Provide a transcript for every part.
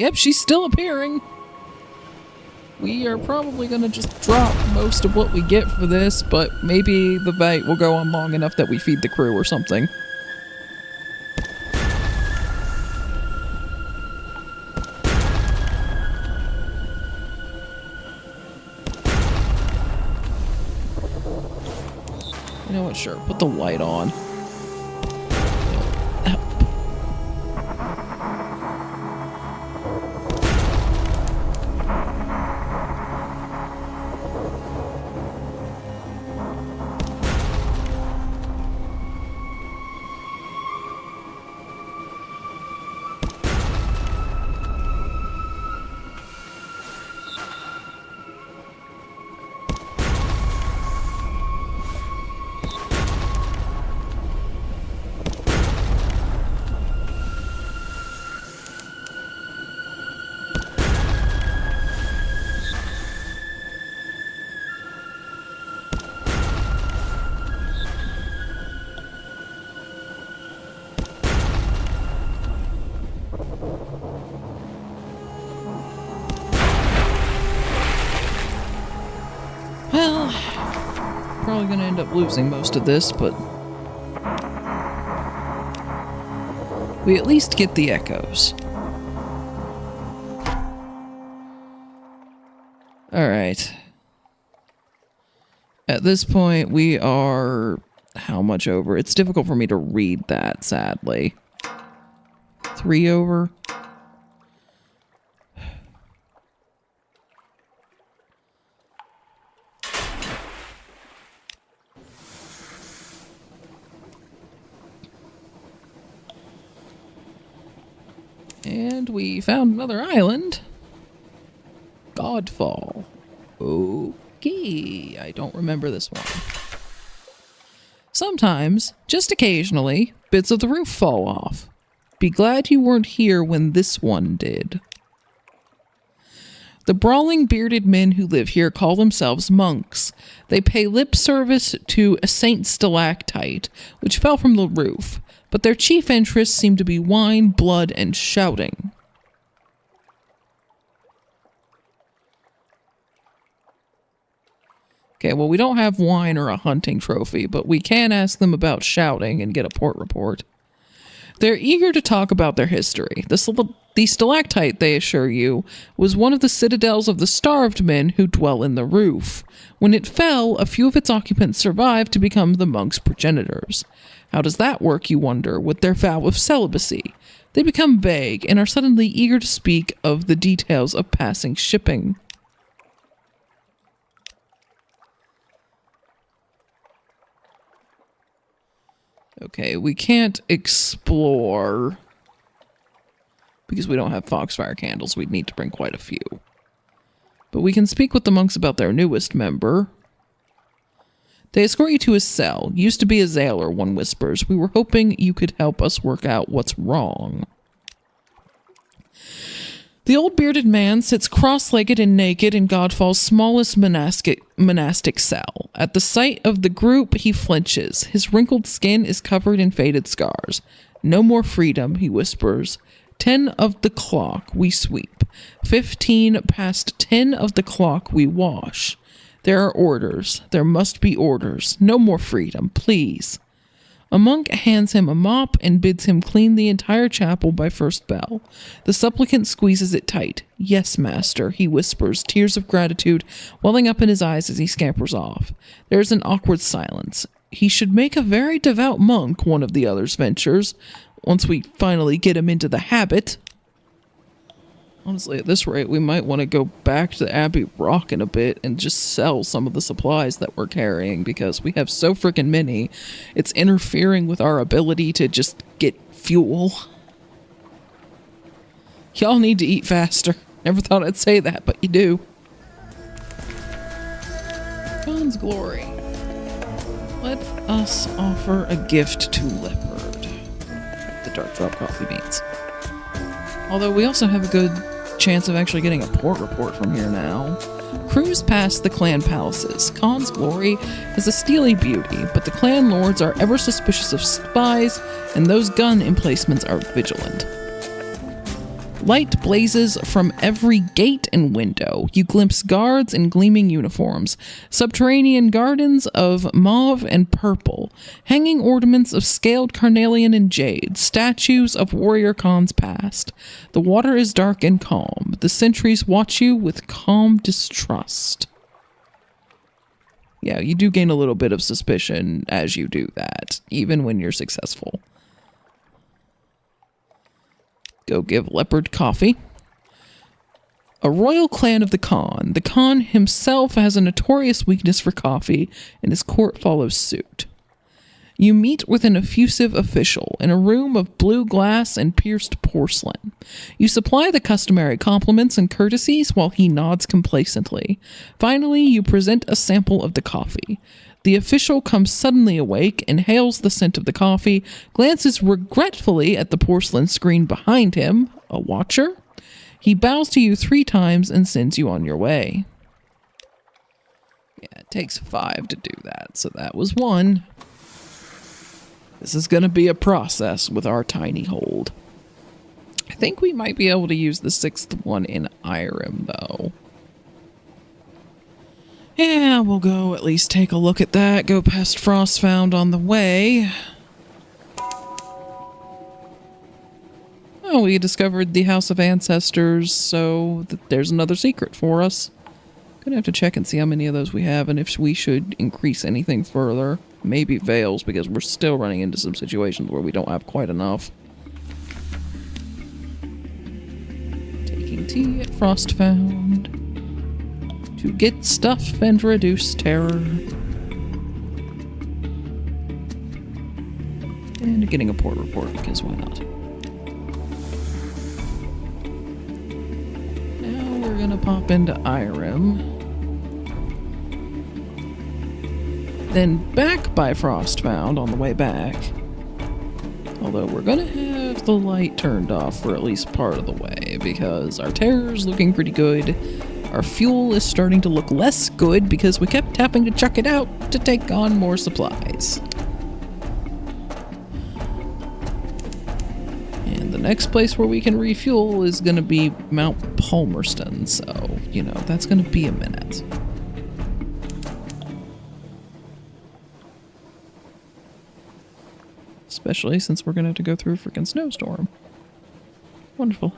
Yep, she's still appearing. We are probably going to just drop most of what we get for this, but maybe the bait will go on long enough that we feed the crew or something. You know what? Sure, put the light on. Well, probably gonna end up losing most of this, but we at least get the echoes. Alright. At this point, we are how much over? It's difficult for me to read that, sadly. 3 over? And we found another island. Godfall. Okay, I don't remember this one. Sometimes, just occasionally, bits of the roof fall off. Be glad you weren't here when this one did. The brawling bearded men who live here call themselves monks. They pay lip service to a Saint stalactite, which fell from the roof, but their chief interests seem to be wine, blood, and shouting. Okay, well, we don't have wine or a hunting trophy, but we can ask them about shouting and get a port report. They're eager to talk about their history. The stalactite, they assure you, was one of the citadels of the starved men who dwell in the roof. When it fell, a few of its occupants survived to become the monks' progenitors. How does that work, you wonder, with their vow of celibacy? They become vague and are suddenly eager to speak of the details of passing shipping. Okay, we can't explore because we don't have foxfire candles. We'd need to bring quite a few. But we can speak with the monks about their newest member. They escort you to his cell. Used to be a sailor, one whispers. We were hoping you could help us work out what's wrong. The old bearded man sits cross-legged and naked in Godfall's smallest monastic cell. At the sight of the group, he flinches. His wrinkled skin is covered in faded scars. No more freedom, he whispers. 10 of the clock, we sweep. 15 past 10 of the clock, we wash. There are orders. There must be orders. No more freedom, please. A monk hands him a mop and bids him clean the entire chapel by first bell. The supplicant squeezes it tight. Yes, master, he whispers, tears of gratitude welling up in his eyes as he scampers off. There is an awkward silence. He should make a very devout monk, one of the others ventures, once we finally get him into the habit. Honestly, at this rate, we might want to go back to Abbey Rock in a bit and just sell some of the supplies that we're carrying because we have so freaking many. It's interfering with our ability to just get fuel. Y'all need to eat faster. Never thought I'd say that, but you do. God's glory. Let us offer a gift to Leopard. The dark drop coffee beans. Although we also have a good chance of actually getting a port report from here now. Cruise past the clan palaces. Khan's glory has a steely beauty, but the clan lords are ever suspicious of spies, and those gun emplacements are vigilant. Light blazes from every gate and window. You glimpse guards in gleaming uniforms, subterranean gardens of mauve and purple, hanging ornaments of scaled carnelian and jade, statues of warrior khans past. The water is dark and calm. The sentries watch you with calm distrust. Yeah, you do gain a little bit of suspicion as you do that, even when you're successful. Go give Leopard coffee. A royal clan of the Khan. The Khan himself has a notorious weakness for coffee, and his court follows suit. You meet with an effusive official in a room of blue glass and pierced porcelain. You supply the customary compliments and courtesies while he nods complacently. Finally, you present a sample of the coffee. The official comes suddenly awake, inhales the scent of the coffee, glances regretfully at the porcelain screen behind him, a watcher. He bows to you 3 times and sends you on your way. Yeah, it takes 5 to do that, so that was 1. This is going to be a process with our tiny hold. I think we might be able to use the 6th one in Irem, though. Yeah, we'll go at least take a look at that. Go past Frostfound on the way. Oh, we discovered the House of Ancestors, so there's another secret for us. Gonna have to check and see how many of those we have and if we should increase anything further. Maybe Veils, because we're still running into some situations where we don't have quite enough. Taking tea at Frostfound to get stuff and reduce terror. And getting a port report, because why not? Now we're gonna pop into Irem. Then back by Frostfound on the way back. Although we're gonna have the light turned off for at least part of the way, because our terror's looking pretty good. Our fuel is starting to look less good because we kept having to chuck it out to take on more supplies. And the next place where we can refuel is going to be Mount Palmerston, so, you know, that's going to be a minute. Especially since we're going to have to go through a freaking snowstorm. Wonderful.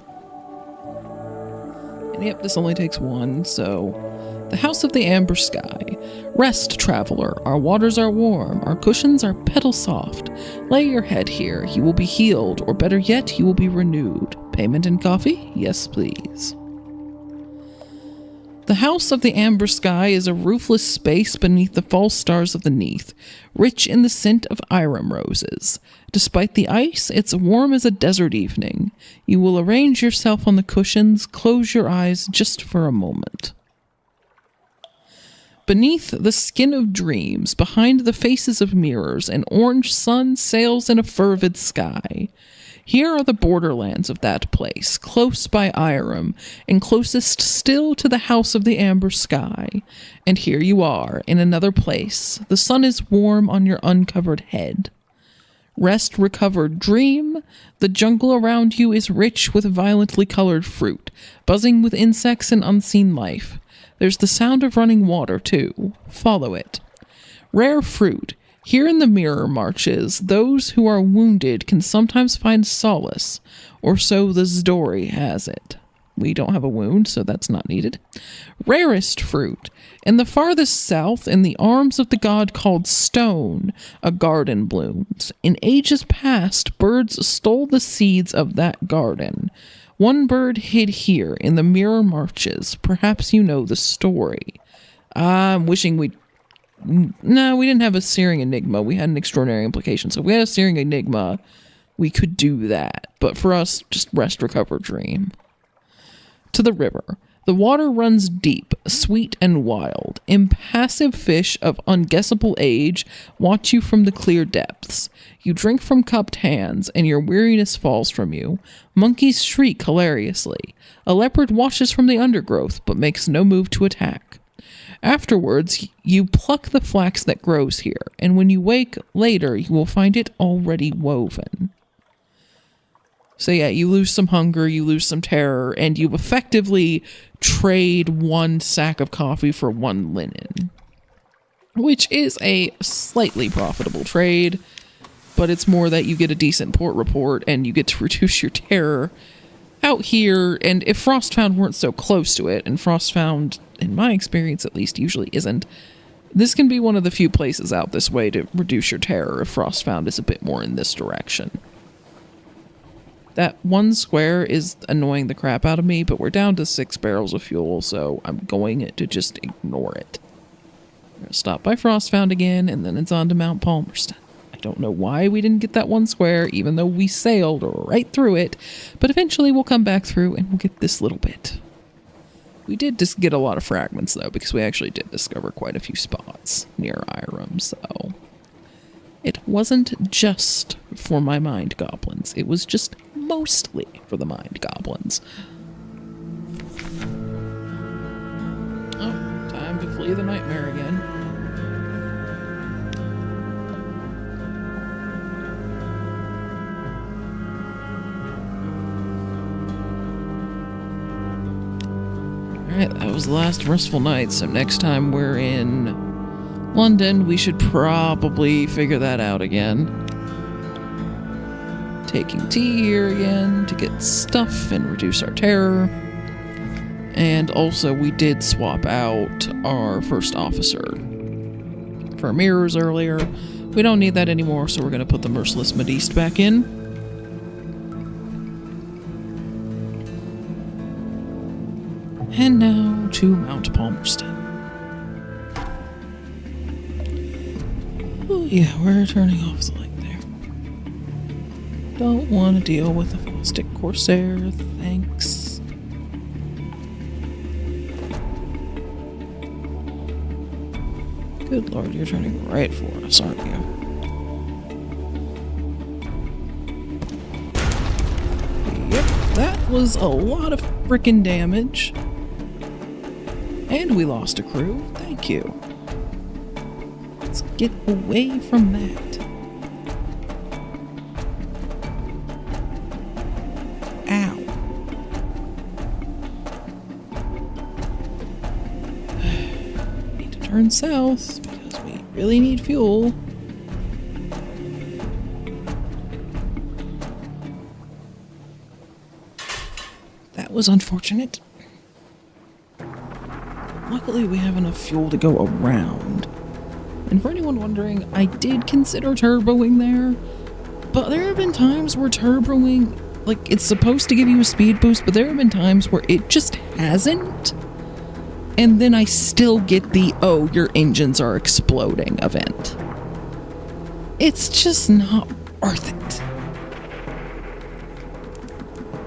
And yep, this only takes 1, so... The House of the Amber Sky. Rest, traveler. Our waters are warm. Our cushions are petal soft. Lay your head here. You will be healed, or better yet, you will be renewed. Payment in coffee? Yes, please. The House of the Amber Sky is a roofless space beneath the false stars of the Neath, rich in the scent of Irem roses. Despite the ice, it's warm as a desert evening. You will arrange yourself on the cushions, close your eyes just for a moment. Beneath the skin of dreams, behind the faces of mirrors, an orange sun sails in a fervid sky. Here are the borderlands of that place, close by Irem, and closest still to the House of the Amber Sky. And here you are, in another place. The sun is warm on your uncovered head. Rest, recovered, dream. The jungle around you is rich with violently colored fruit, buzzing with insects and unseen life. There's the sound of running water, too. Follow it. Rare fruit. Here in the mirror marches, those who are wounded can sometimes find solace, or so the story has it. We don't have a wound, so that's not needed. Rarest fruit. In the farthest south, in the arms of the god called Stone, a garden blooms. In ages past, birds stole the seeds of that garden. One bird hid here in the mirror marches. Perhaps you know the story. I'm wishing we... No, we didn't have a searing enigma. We had an extraordinary implication. So if we had a searing enigma, we could do that. But for us, just rest, recover, dream. To the river. The water runs deep, sweet and wild. Impassive fish of unguessable age watch you from the clear depths. You drink from cupped hands, and your weariness falls from you. Monkeys shriek hilariously. A leopard watches from the undergrowth, but makes no move to attack. Afterwards, you pluck the flax that grows here, and when you wake later, you will find it already woven. So yeah, you lose some hunger, you lose some terror, and you effectively trade 1 sack of coffee for 1 linen. Which is a slightly profitable trade, but it's more that you get a decent port report and you get to reduce your terror out here. And if Frostfound weren't so close to it, and Frostfound, in my experience at least, usually isn't, this can be one of the few places out this way to reduce your terror if Frostfound is a bit more in this direction. That 1 square is annoying the crap out of me, but we're down to 6 barrels of fuel, so I'm going to just ignore it. We're going to stop by Frostfound again, and then it's on to Mount Palmerston. I don't know why we didn't get that 1 square, even though we sailed right through it, but eventually we'll come back through and we'll get this little bit. We did just get a lot of fragments, though, because we actually did discover quite a few spots near Irem, so... It wasn't just for my mind goblins. It was just mostly for the mind goblins. Oh, time to flee the nightmare again. Alright, that was the last restful night, so next time we're in London, we should probably figure that out again. Taking tea here again to get stuff and reduce our terror. And also, we did swap out our first officer for mirrors earlier. We don't need that anymore, so we're going to put the Merciless Modiste back in. And now to Mount Palmerston. Oh yeah, we're turning off the light there. Don't want to deal with the Fostic Corsair, thanks. Good lord, you're turning right for us, aren't you? Yep, that was a lot of frickin' damage. And we lost a crew, thank you. Let's get away from that. Ow. Need to turn south because we really need fuel. That was unfortunate. Luckily, we have enough fuel to go around. And for anyone wondering, I did consider turboing there, but there have been times where turboing, like, it's supposed to give you a speed boost, but there have been times where it just hasn't. And then I still get the, oh, your engines are exploding event. It's just not worth it.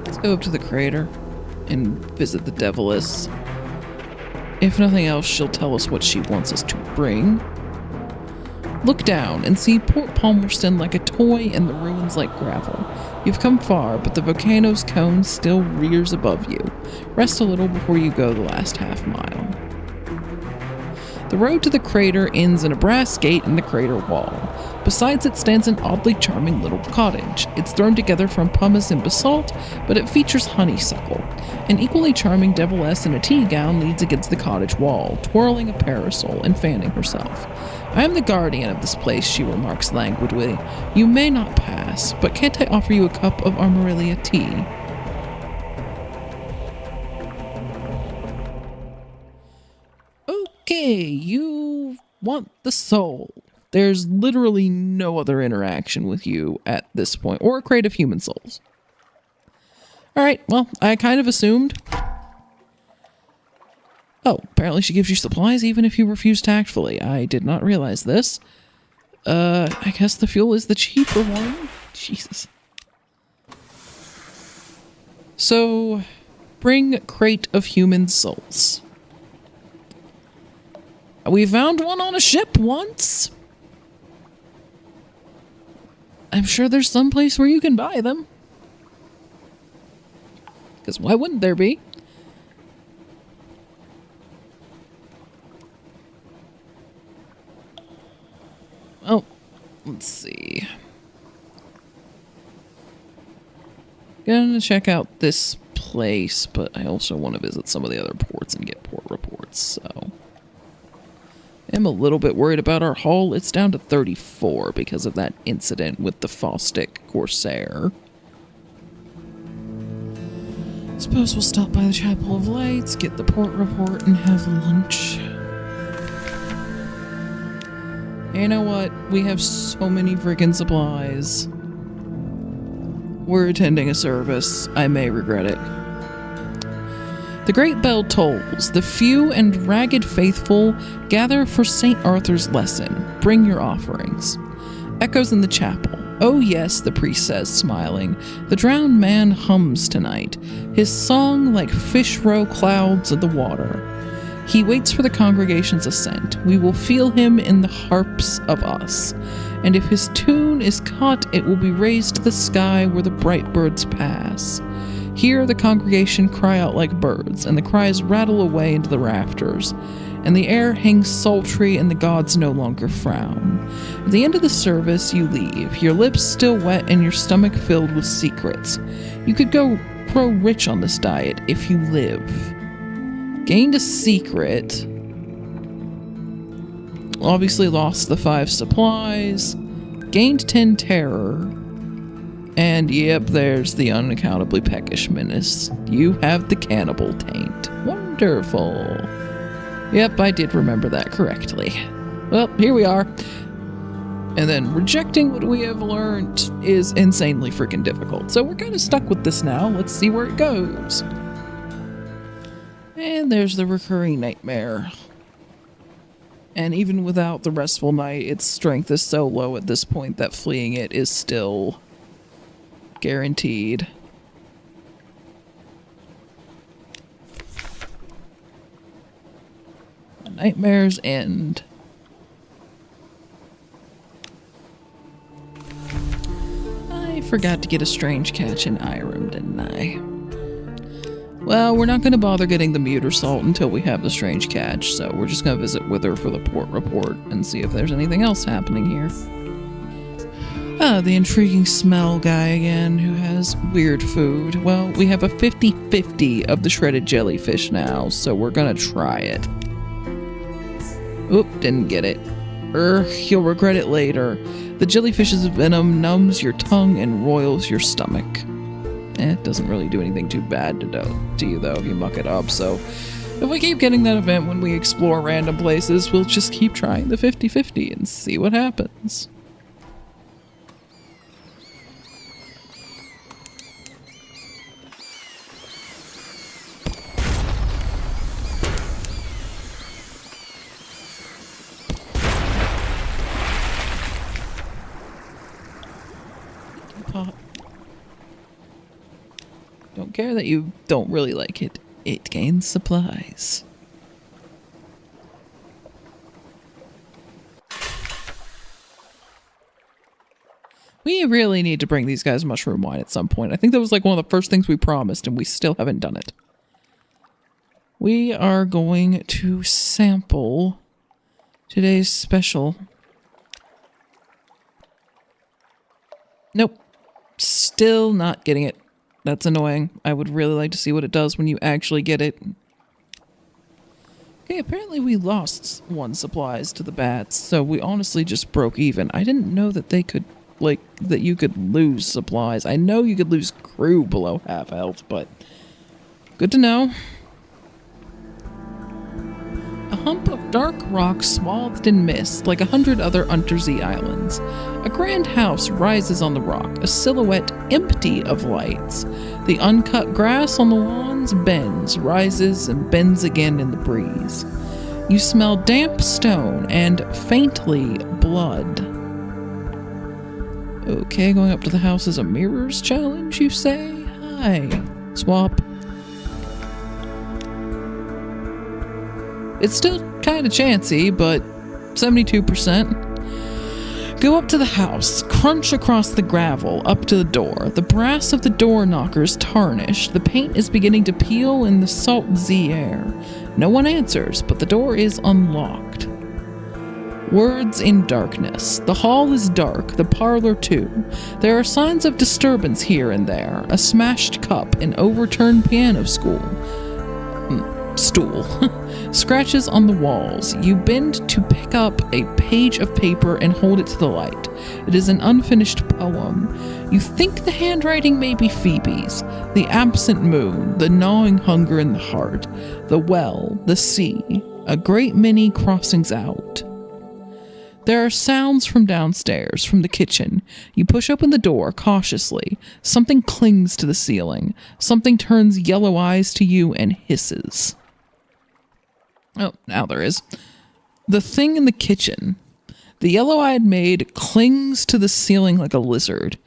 Let's go up to the crater and visit the Deviless. If nothing else, she'll tell us what she wants us to bring. Look down and see Port Palmerston like a toy and the ruins like gravel. You've come far, but the volcano's cone still rears above you. Rest a little before you go the last half mile. The road to the crater ends in a brass gate in the crater wall. Besides it stands an oddly charming little cottage. It's thrown together from pumice and basalt, but it features honeysuckle. An equally charming deviless in a tea gown leans against the cottage wall, twirling a parasol and fanning herself. I am the guardian of this place, she remarks languidly. You may not pass, but can't I offer you a cup of Armorilia tea? Okay, you want the soul. There's literally no other interaction with you at this point, or a crate of human souls. Alright, well, I kind of assumed. Oh, apparently she gives you supplies even if you refuse tactfully. I did not realize this. I guess the fuel is the cheaper one. Jesus. So, bring crate of human souls. We found one on a ship once. I'm sure there's some place where you can buy them. Because why wouldn't there be? Oh, let's see. Gonna check out this place, but I also want to visit some of the other ports and get port reports, so... I'm a little bit worried about our hull. It's down to 34 because of that incident with the Fostic Corsair. Suppose we'll stop by the Chapel of Lights, get the port report, and have lunch. You know what? We have so many friggin' supplies. We're attending a service. I may regret it. The great bell tolls. The few and ragged faithful gather for St. Arthur's lesson. Bring your offerings. Echoes in the chapel. Oh yes, the priest says, smiling. The drowned man hums tonight, his song like fish row clouds of the water. He waits for the congregation's ascent. We will feel him in the harps of us. And if his tune is caught, it will be raised to the sky where the bright birds pass. Here the congregation cry out like birds, and the cries rattle away into the rafters, and the air hangs sultry, and the gods no longer frown. At the end of the service, you leave, your lips still wet and your stomach filled with secrets. You could grow rich on this diet if you live. Gained a secret. Obviously lost the 5 supplies. Gained 10 terror. And yep, there's the unaccountably peckish menace. You have the cannibal taint. Wonderful. Yep, I did remember that correctly. Well, here we are. And then rejecting what we have learned is insanely freaking difficult. So we're kind of stuck with this now. Let's see where it goes. And there's the recurring nightmare. And even without the restful night, its strength is so low at this point that fleeing it is still guaranteed. The nightmares end. I forgot to get a strange catch in Irem, didn't I? Well, we're not going to bother getting the mute salt until we have the strange catch, so we're just going to visit with her for the port report and see if there's anything else happening here. Ah, the intriguing smell guy again, who has weird food. Well, we have a 50-50 of the shredded jellyfish now, so we're gonna try it. Oop, didn't get it. You'll regret it later. The jellyfish's venom numbs your tongue and roils your stomach. It doesn't really do anything too bad to you, though, if you muck it up, so... If we keep getting that event when we explore random places, we'll just keep trying the 50-50 and see what happens. Don't care that you don't really like it. It gains supplies. We really need to bring these guys mushroom wine at some point. I think that was like one of the first things we promised, and we still haven't done it. We are going to sample today's special. Nope. Still not getting it. That's annoying. I would really like to see what it does when you actually get it. Okay, apparently we lost 1 supplies to the bats, so we honestly just broke even. I didn't know that they could, like, that you could lose supplies. I know you could lose crew below half health, but good to know. A hump of dark rock swathed in mist, like 100 other Untersee islands. A grand house rises on the rock, a silhouette empty of lights. The uncut grass on the lawns bends, rises, and bends again in the breeze. You smell damp stone and, faintly, blood. Okay, going up to the house is a mirrors challenge, you say? Hi. Swap. It's still kind of chancy, but 72%. Go up to the house, crunch across the gravel, up to the door. The brass of the door knocker is tarnished. The paint is beginning to peel in the salt sea air. No one answers, but the door is unlocked. Words in darkness. The hall is dark, the parlor too. There are signs of disturbance here and there. A smashed cup, an overturned piano stool. Scratches on the walls. You bend to pick up a page of paper and hold it to the light. It is an unfinished poem. You think the handwriting may be Phoebe's. The absent moon, the gnawing hunger in the heart, the well, the sea, a great many crossings out. There are sounds from downstairs, from the kitchen. You push open the door cautiously. Something clings to the ceiling. Something turns yellow eyes to you and hisses. Oh, now there is. The thing in the kitchen. The yellow-eyed maid clings to the ceiling like a lizard.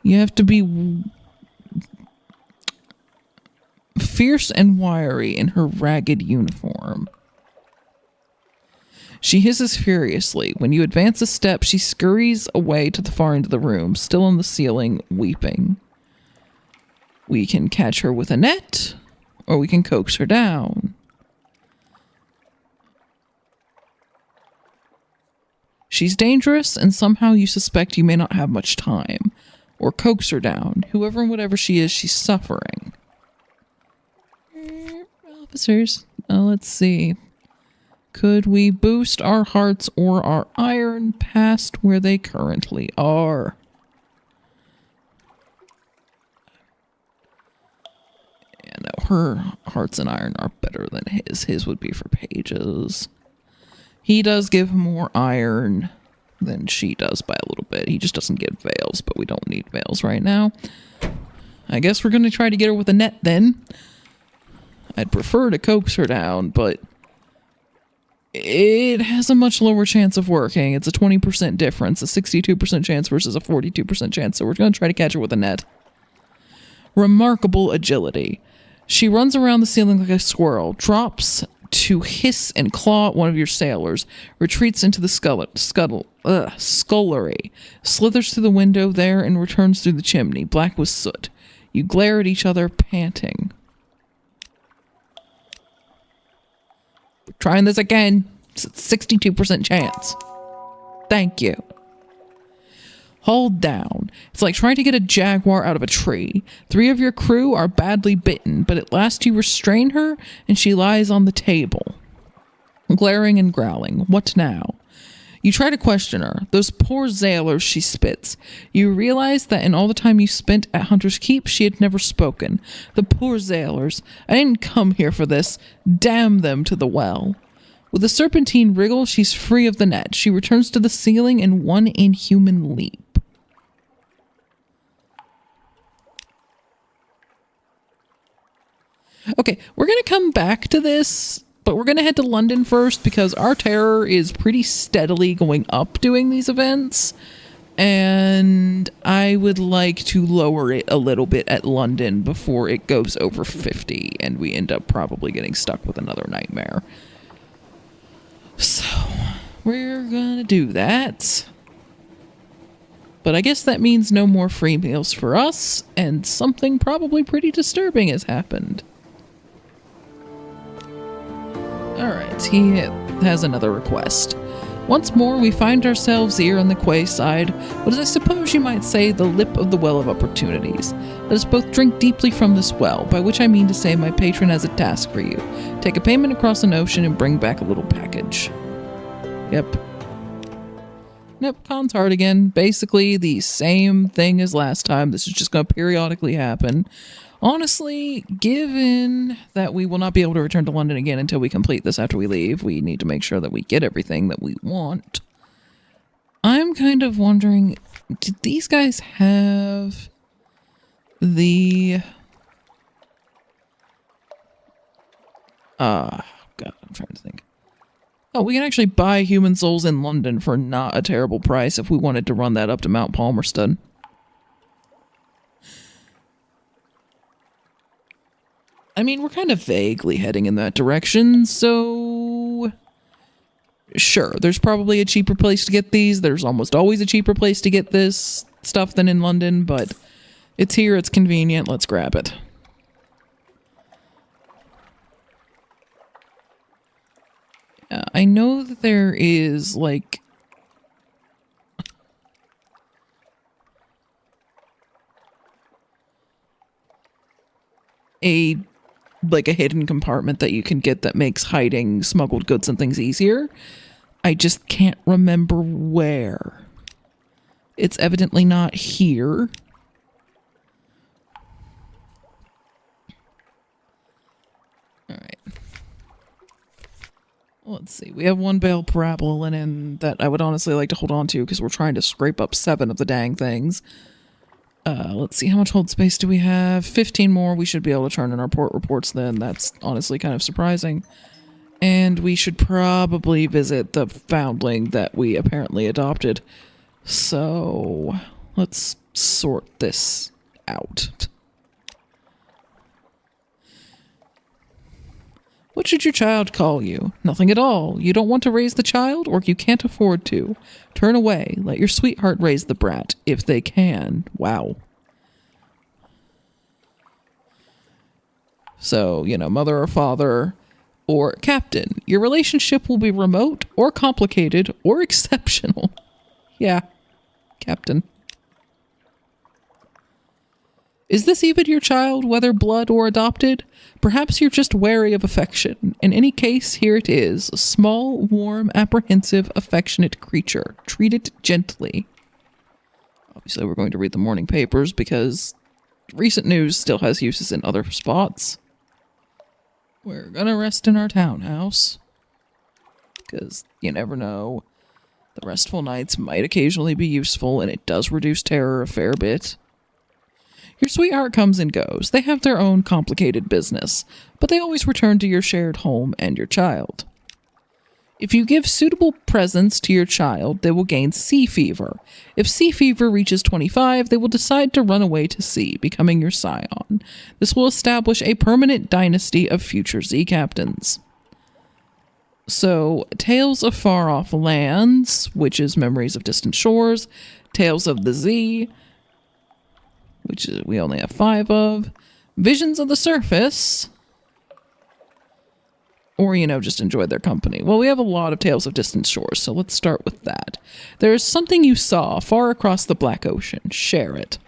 You have to be fierce and wiry in her ragged uniform. She hisses furiously. When you advance a step, she scurries away to the far end of the room, still on the ceiling, weeping. We can catch her with a net, or we can coax her down. She's dangerous, and somehow you suspect you may not have much time. Or coax her down. Whoever and whatever she is, she's suffering. Officers, let's see. Could we boost our hearts or our iron past where they currently are? Yeah, no, her hearts and iron are better than his. His would be for pages. He does give more iron than she does by a little bit. He just doesn't get veils, but we don't need veils right now. I guess we're going to try to get her with a net then. I'd prefer to coax her down, but it has a much lower chance of working. It's a 20% difference, a 62% chance versus a 42% chance, so we're going to try to catch her with a net. Remarkable agility. She runs around the ceiling like a squirrel, drops to hiss and claw at one of your sailors, retreats into the scullery, slithers through the window there and returns through the chimney, black with soot. You glare at each other, panting. We're trying this again. It's a 62% chance. Thank you. Hold down. It's like trying to get a jaguar out of a tree. 3 of your crew are badly bitten, but at last you restrain her, and she lies on the table, glaring and growling. What now? You try to question her. Those poor sailors, she spits. You realize that in all the time you spent at Hunter's Keep, she had never spoken. The poor sailors. I didn't come here for this. Damn them to the well. With a serpentine wriggle, she's free of the net. She returns to the ceiling in one inhuman leap. Okay, we're going to come back to this, but we're going to head to London first because our terror is pretty steadily going up doing these events, and I would like to lower it a little bit at London before it goes over 50 and we end up probably getting stuck with another nightmare. So, we're going to do that. But I guess that means no more free meals for us, and something probably pretty disturbing has happened. Alright, he has another request. Once more, we find ourselves here on the quayside, what is, I suppose you might say, the lip of the well of opportunities. Let us both drink deeply from this well, by which I mean to say my patron has a task for you. Take a payment across an ocean and bring back a little package. Yep. Nope, con's hard again. Basically, the same thing as last time. This is just going to periodically happen. Honestly, given that we will not be able to return to London again until we complete this after we leave, we need to make sure that we get everything that we want. I'm kind of wondering, did these guys have the... God, I'm trying to think. Oh, we can actually buy human souls in London for not a terrible price if we wanted to run that up to Mount Palmerston. I mean, we're kind of vaguely heading in that direction, so... Sure, there's probably a cheaper place to get these. There's almost always a cheaper place to get this stuff than in London, but it's here, it's convenient, let's grab it. I know that there is, like, a like a hidden compartment that you can get that makes hiding smuggled goods and things easier. I just can't remember where. It's evidently not here. All right. Let's see. We have one bale parabol linen that I would honestly like to hold on to because we're trying to scrape up 7 of the dang things. Let's see. How much hold space do we have? 15 more. We should be able to turn in our port reports then. That's honestly kind of surprising. And we should probably visit the foundling that we apparently adopted. So let's sort this out. What should your child call you? Nothing at all. You don't want to raise the child, or you can't afford to. Turn away. Let your sweetheart raise the brat, if they can. Wow. So, you know, mother or father or captain. Your relationship will be remote or complicated or exceptional. Yeah, captain. Is this even your child, whether blood or adopted? Perhaps you're just wary of affection. In any case, here it is. A small, warm, apprehensive, affectionate creature. Treat it gently. Obviously, we're going to read the morning papers because recent news still has uses in other spots. We're gonna rest in our townhouse. Because you never know. The restful nights might occasionally be useful, and it does reduce terror a fair bit. Your sweetheart comes and goes. They have their own complicated business, but they always return to your shared home and your child. If you give suitable presents to your child, they will gain sea fever. If sea fever reaches 25, they will decide to run away to sea, becoming your scion. This will establish a permanent dynasty of future sea captains. So, Tales of Far Off Lands, which is Memories of Distant Shores, Tales of the Sea, which we only have 5 of, Visions of the Surface, or, you know, just enjoy their company. Well, we have a lot of Tales of Distant Shores, so let's start with that. There is something you saw far across the Black Ocean. Share it.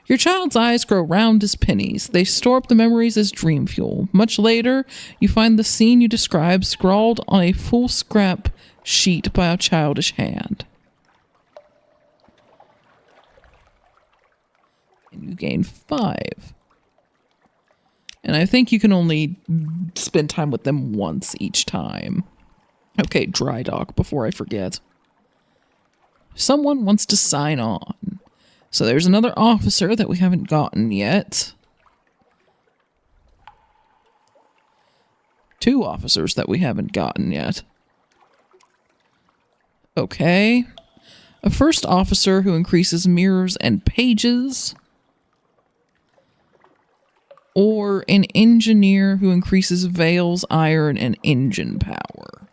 Your child's eyes grow round as pennies. They store up the memories as dream fuel. Much later, you find the scene you described scrawled on a full scrap sheet by a childish hand. And you gain 5. And I think you can only spend time with them once each time. Okay, dry dock before I forget. Someone wants to sign on. So there's another officer that we haven't gotten yet. 2 officers that we haven't gotten yet. Okay. A first officer who increases mirrors and pages. Or an engineer who increases veils, iron, and engine power.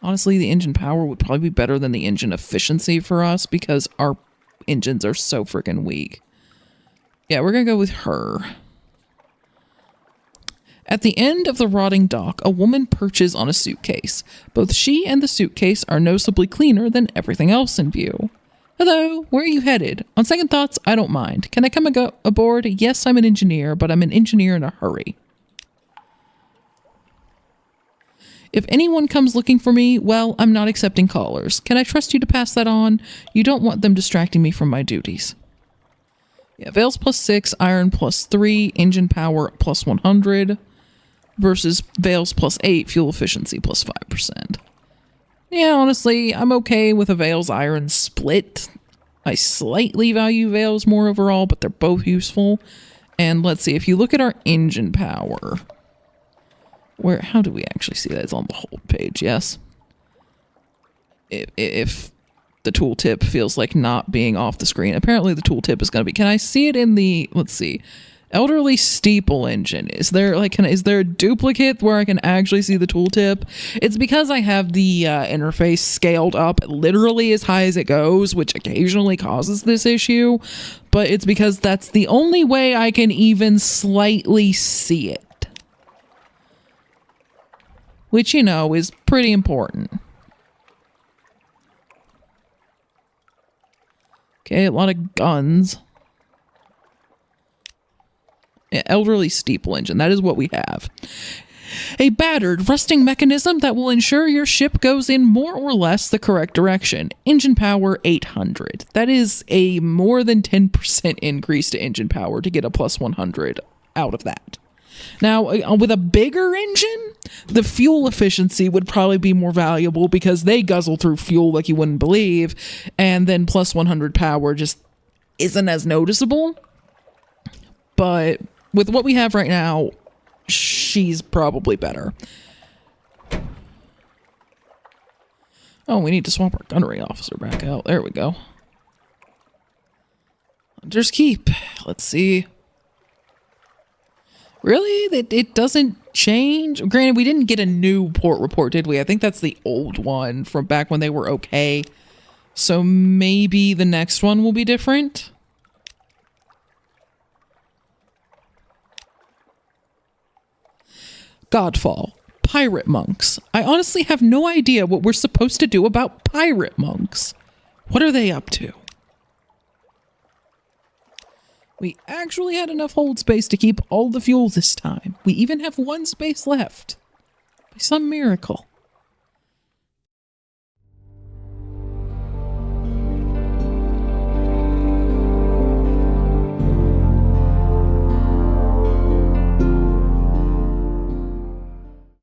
Honestly, the engine power would probably be better than the engine efficiency for us because our engines are so freaking weak. Yeah, we're going to go with her. At the end of the rotting dock, a woman perches on a suitcase. Both she and the suitcase are noticeably cleaner than everything else in view. Hello, where are you headed? On second thoughts, I don't mind. Can I come aboard? Yes, I'm an engineer, but I'm an engineer in a hurry. If anyone comes looking for me, well, I'm not accepting callers. Can I trust you to pass that on? You don't want them distracting me from my duties. Yeah, Veils +6, Iron +3, Engine Power +100, versus Veils +8, Fuel Efficiency +5%. Yeah, honestly, I'm okay with a Veils Iron split. I slightly value Veils more overall, but they're both useful. And let's see, if you look at our engine power, how do we actually see that? It's on the hold page, yes. If the tooltip feels like not being off the screen, apparently the tooltip is going to be, can I see it in the, let's see, Elderly Steeple engine? Is there is there a duplicate where I can actually see the tooltip? It's because I have the interface scaled up literally as high as it goes, which occasionally causes this issue, but it's because that's the only way I can even slightly see it. Which, you know, is pretty important. Okay, a lot of guns. Elderly steeple engine. That is what we have. A battered, rusting mechanism that will ensure your ship goes in more or less the correct direction. Engine power 800. That is a more than 10% increase to engine power to get a plus 100 out of that. Now, with a bigger engine, the fuel efficiency would probably be more valuable because they guzzle through fuel like you wouldn't believe, and then plus 100 power just isn't as noticeable. But with what we have right now, she's probably better. Oh, we need to swap our gunnery officer back out. There we go. Hunter's Keep. Let's see. Really? It doesn't change? Granted, we didn't get a new port report, did we? I think that's the old one from back when they were okay. So maybe the next one will be different? Godfall. Pirate monks. I honestly have no idea what we're supposed to do about pirate monks. What are they up to? We actually had enough hold space to keep all the fuel this time. We even have one space left. By some miracle.